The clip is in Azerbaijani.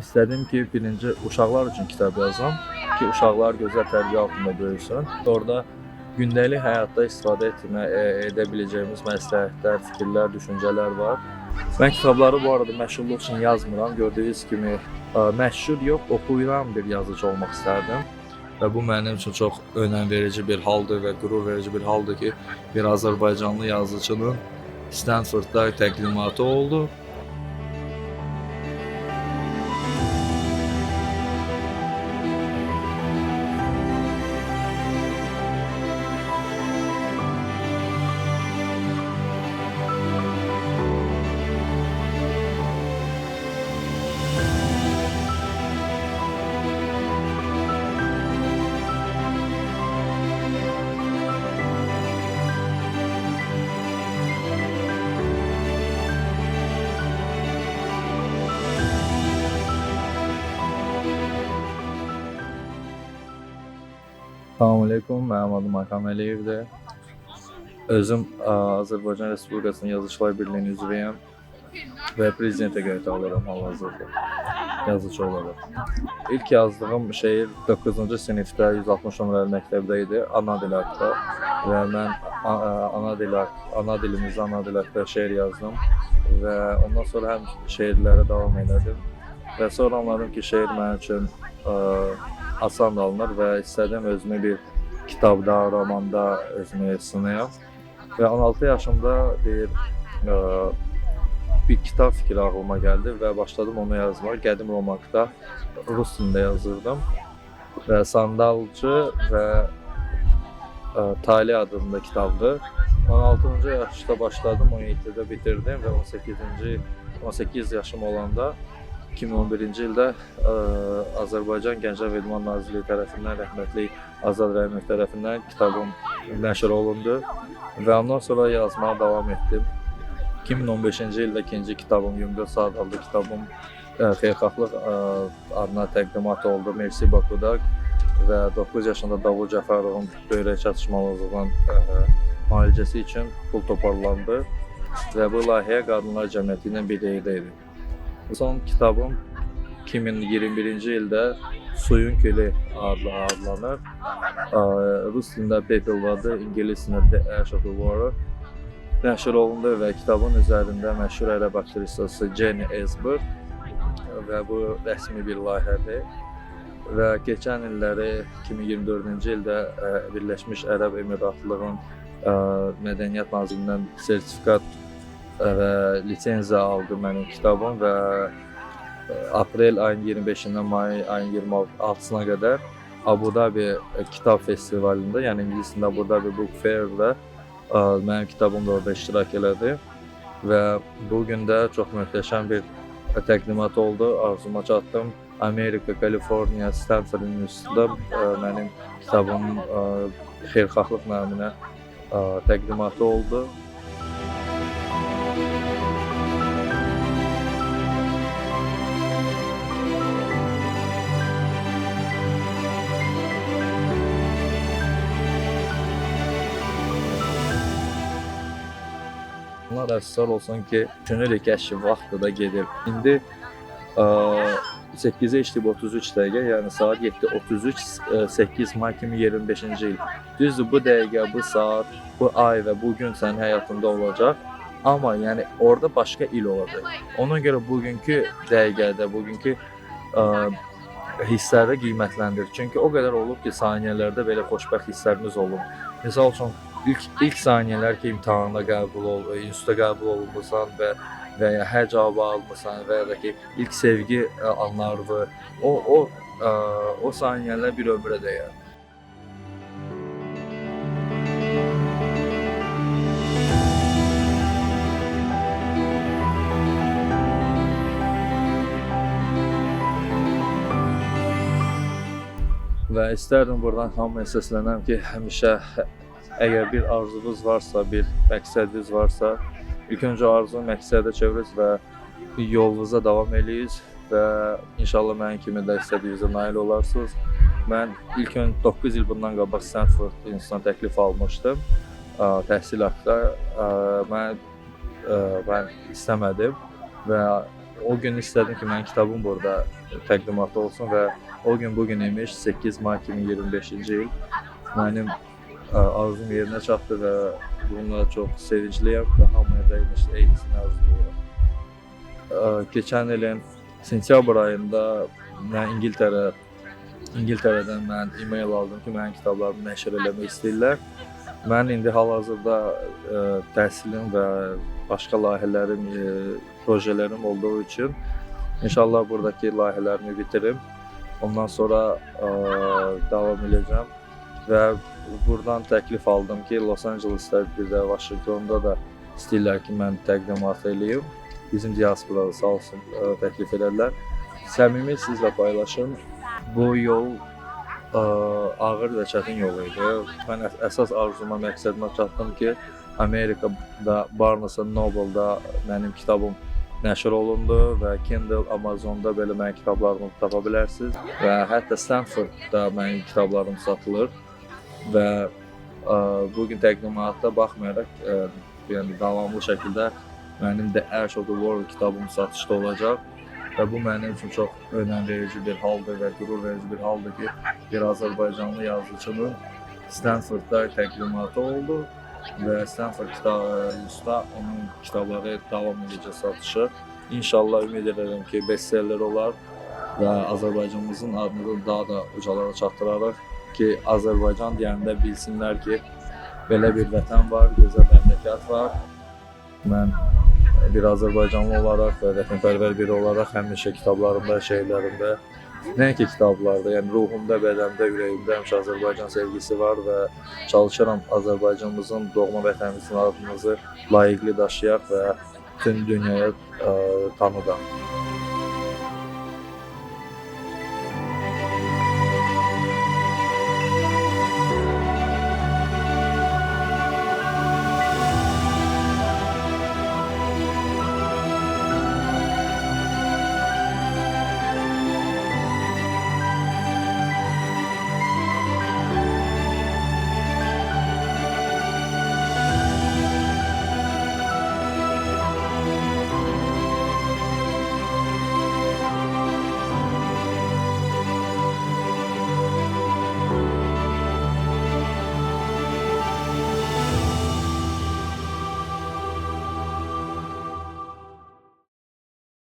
İstədim ki, birinci uşaqlar üçün kitab yazam ki, uşaqlar gözəl tərbiyə altında böyüsün. Orada gündəlik həyatda istifadə edə biləcəyimiz məsləhətlər, fikirlər, düşüncələr var. Mən kitabları bu arada məşhurluq üçün yazmıram. Gördüyünüz kimi məşhur yox, oxuyan bir yazıcı olmaq istərdim. Və bu mənim üçün çox önəm verici bir haldır və qürur verici bir haldır ki, bir Azərbaycanlı yazıcının Stanfordda təqdimatı oldu. Salamünaleyküm, mənim adım Ayxan Əliyevdir. Özüm Azərbaycan Respublikasının Yazıçılar Birliyinin üzvüyəm və prezidentə qeydə alıram hal-hazırda yazıcı olaraq. İlk yazdığım şeir 9-cu sinifdə 160 nömrəli məktəbdə idi, ana dili haqqında və mən ana dilimizi ana dili haqqında şeir yazdım və ondan sonra həm şeirlərə davam elədim və sonra anladım ki, şeir mənim üçün asan alınır və istədim özümü bir kitabda, romanda özümü sınayam. Və 16 yaşımda bir kitab fikri ağlıma gəldi və başladım onu yazmağa. Qədim Romakda rus dilində yazırdım və Sandalcı və Tali adında kitabdır. 16-cı yaşda başladım, 17-də bitirdim və 18 yaşım olanda 2011-ci ildə Azərbaycan Gənclər və İdman Nazirliyi tərəfindən rəhmətli Azad Rəhimov tərəfindən kitabım nəşr olundu və ondan sonra yazmağa davam etdim. 2015-ci ildə ikinci kitabım 24 saat adlı kitabım xeyirxahlıq adına təqdimat oldu Mersi Bakuda və 9 yaşında Davud Cəfərovun böyrək çatışmazlığının müalicəsi üçün pul toparlandı və bu layihəyə Qadınlar Cəmiyyəti ilə birlikdə idi. Son kitabım 2021-ci ildə Suyun Külü adlanır. Rus dilində Pepelvadı, ingilis dilində The Ash of the Water nəşr olundu və kitabın üzərində məşhur ərəb aktrisası Jenny Esber və bu rəsmi bir layihədir. Və keçən illəri 2024-cü ildə Birləşmiş Ərəb Əmiratlığının Mədəniyyət Nazirliyindən sertifikat və lisenziya aldı mənim kitabım və aprel ayın 25-dən may ayın 26-sına qədər Abu Dhabi Kitab Festivalında, yəni ingilis dilində Abu Dhabi Book Fair'da mənim kitabım da orada iştirak elədi və bu gün də çox möhtəşəm bir təqdimat oldu. Arzuma çatdım. Amerika, Kaliforniya, Stanford Universitetində mənim kitabım xeyirxahlıq naminə təqdimatı oldu. Bunlar əfsar olsun ki, düşünürük ki, vaxtı da gedir. İndi 8-ə işləyib 33 dəqiqə, yəni saat 7:33, 8 may 2025-ci il. Düzdür, bu dəqiqə, bu saat, bu ay və bu gün sənin həyatında olacaq. Amma yəni orada başqa il olacaq. Ona görə bugünkü dəqiqədə, bugünkü hissləri qiymətləndir. Çünki o qədər olub ki, saniyələrdə belə xoşbəxt hisslərimiz olub. Misal üçün, ilk saniyələr ki, imtahanda instituta qəbul olunmusan və ya hər cavabı almısan və ya da ki, ilk sevgi anlarıdır. O saniyələr bir ömrə dəyər. Və istərdim buradan hamıya səslənəm ki, həmişə əgər bir arzunuz varsa, bir məqsədiniz varsa, ilk öncə arzu məqsədə çeviriniz və yolunuza davam eləyirsiniz və inşallah mənim kimi də istədiyinizə nail olarsınız. Mən ilk 9 il bundan qabaq Stanford İnstitutuna təklif almışdım təhsil haqqında. Mən istəmədim və o gün istədim ki, mənim kitabım burada təqdimatda olsun və o gün bu gün imiş 8 may 2025-ci il. Mənim arzum yerinə çatdı və bununla çox sevincliyəm və hamıya da eynisini arzulayıram. Keçən ilin sentyabr ayında mən İngiltərədən mən e-mail aldım ki, mənim kitablarımı nəşr eləmək istəyirlər. Mən indi hal-hazırda təhsilim və başqa layihələrim, projelerim olduğu üçün inşallah buradakı layihələrimi bitirim. Ondan sonra davam edəcəm və buradan təklif aldım ki, Los Angeles'da bir də Washington'da da istəyirlər ki, mən təqdimat eləyim. Bizim diasporada sağ olsun təklif edərlər. Səmimi sizlə paylaşım. Bu yol ağır və çətin yol idi. Mən əsas arzuma, məqsədimə çatdım ki, Amerikada Barnes & Noble'da mənim kitabım nəşr olundu və Kindle, Amazonda belə mənim kitablarımı tapa bilərsiniz və hətta Stanfordda mənim kitablarım satılır və bugün təqdimatda baxmayaraq yəni davamlı şəkildə mənim The Edge of the World kitabım satışda olacaq və bu mənim üçün çox önəm verici bir haldır və qürur verici bir haldır ki, bir Azərbaycanlı yazıcının Stanfordda təqdimatı oldu və Stanford Kitabxanasında onun kitabları davam edəcək satışı. İnşallah ümid edirəm ki, bestseller olar və Azərbaycanımızın adını daha da ucalara çatdırarıq ki, Azərbaycan deyəndə bilsinlər ki, belə bir vətən var, gözəl məmləkət var. Mən bir Azərbaycanlı olaraq və vətənpərvər biri olaraq həmişə kitablarımda, şeirlərimdə, nəinki kitablarda, yəni ruhumda, bədəmdə, ürəyimdə həmişə Azərbaycan sevgisi var və çalışıram Azərbaycanımızın, doğma vətənimizin adımızı layiqli daşıyaq və bütün dünyaya tanıdaq.